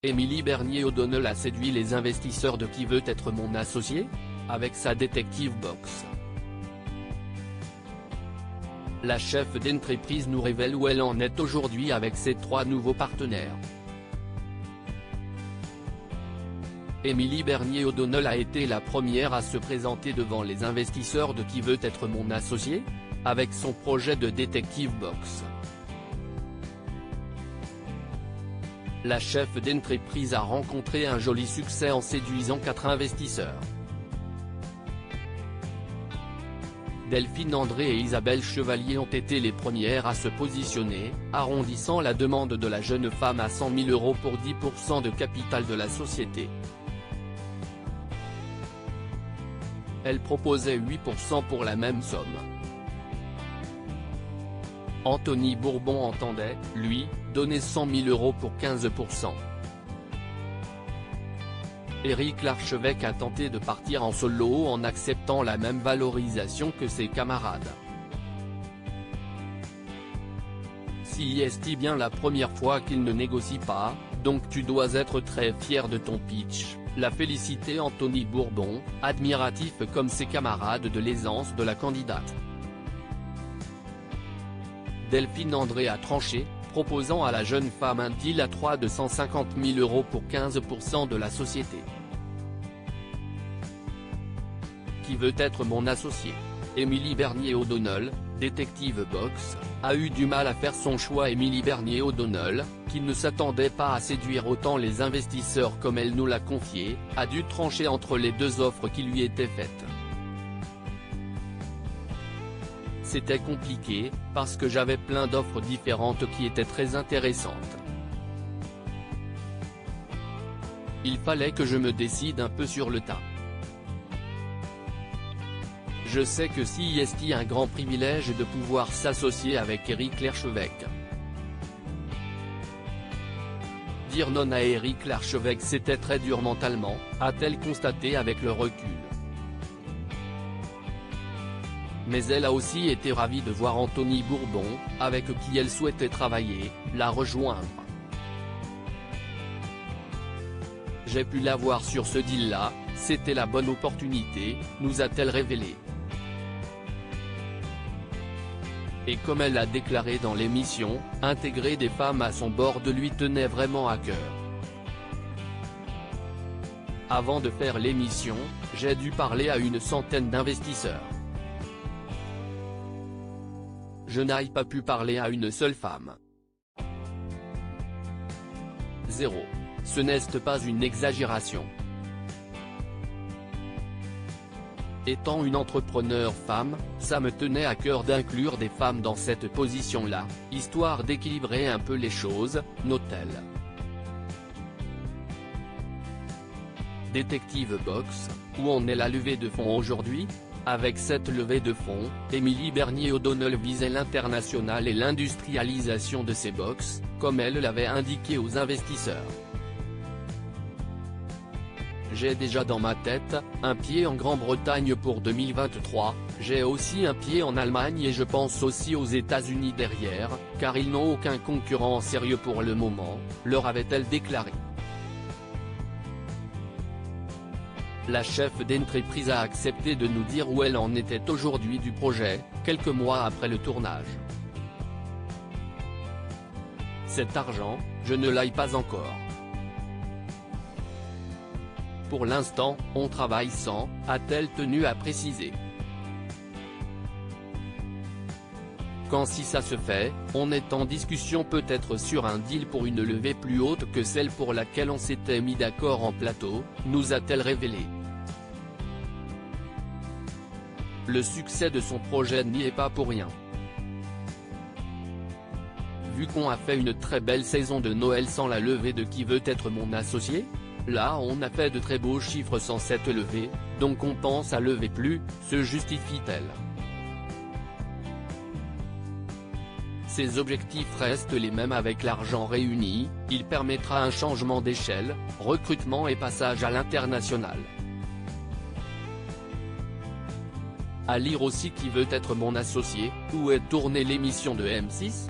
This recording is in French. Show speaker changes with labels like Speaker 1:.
Speaker 1: Émilie Bernier-O'Donnell a séduit les investisseurs de Qui veut être mon associé ? Avec sa Detective Box. La chef d'entreprise nous révèle où elle en est aujourd'hui avec ses 3 nouveaux partenaires. Émilie Bernier-O'Donnell a été la première à se présenter devant les investisseurs de Qui veut être mon associé ? Avec son projet de Detective Box. La chef d'entreprise a rencontré un joli succès en séduisant 4 investisseurs. Delphine André et Isabelle Chevalier ont été les premières à se positionner, arrondissant la demande de la jeune femme à 100 000 € pour 10% de capital de la société. Elle proposait 8% pour la même somme. Anthony Bourbon entendait, lui, donner 100 000 € pour 15%. Éric Larchevêque a tenté de partir en solo en acceptant la même valorisation que ses camarades. Si est bien la première fois qu'il ne négocie pas, donc tu dois être très fier de ton pitch, l'a félicité Anthony Bourbon, admiratif comme ses camarades de l'aisance de la candidate. Delphine André a tranché, proposant à la jeune femme un deal à 3 de 150 000 € pour 15% de la société. Qui veut être mon associé ? Émilie Bernier-O'Donnell, Detective Box, a eu du mal à faire son choix. Émilie Bernier-O'Donnell, qui ne s'attendait pas à séduire autant les investisseurs comme elle nous l'a confié, a dû trancher entre les 2 offres qui lui étaient faites. C'était compliqué, parce que j'avais plein d'offres différentes qui étaient très intéressantes. Il fallait que je me décide un peu sur le tas. Je sais que c'est un grand privilège de pouvoir s'associer avec Éric Larchevêque. Dire non à Éric Larchevêque c'était très dur mentalement, a-t-elle constaté avec le recul. Mais elle a aussi été ravie de voir Anthony Bourbon, avec qui elle souhaitait travailler, la rejoindre. J'ai pu la voir sur ce deal-là, c'était la bonne opportunité, nous a-t-elle révélé. Et comme elle a déclaré dans l'émission, intégrer des femmes à son board lui tenait vraiment à cœur. Avant de faire l'émission, j'ai dû parler à une centaine d'investisseurs. Je n'ai pas pu parler à une seule femme. 0. Ce n'est pas une exagération. Étant une entrepreneure femme, ça me tenait à cœur d'inclure des femmes dans cette position-là, histoire d'équilibrer un peu les choses, note-t-elle. Detective Box, où en est la levée de fonds aujourd'hui ? Avec cette levée de fonds, Émilie Bernier-O'Donnell visait l'international et l'industrialisation de ses box, comme elle l'avait indiqué aux investisseurs. J'ai déjà dans ma tête, un pied en Grande-Bretagne pour 2023, j'ai aussi un pied en Allemagne et je pense aussi aux États-Unis derrière, car ils n'ont aucun concurrent sérieux pour le moment, leur avait-elle déclaré. La chef d'entreprise a accepté de nous dire où elle en était aujourd'hui du projet, quelques mois après le tournage. Cet argent, je ne l'ai pas encore. Pour l'instant, on travaille sans, a-t-elle tenu à préciser. Quand si ça se fait, on est en discussion peut-être sur un deal pour une levée plus haute que celle pour laquelle on s'était mis d'accord en plateau, nous a-t-elle révélé. Le succès de son projet n'y est pas pour rien. Vu qu'on a fait une très belle saison de Noël sans la levée de Qui veut être mon associé ? Là on a fait de très beaux chiffres sans cette levée, donc on pense à lever plus, se justifie-t-elle. Ses objectifs restent les mêmes avec l'argent réuni, il permettra un changement d'échelle, recrutement et passage à l'international. À lire aussi Qui veut être mon associé, où est tournée l'émission de M6 ?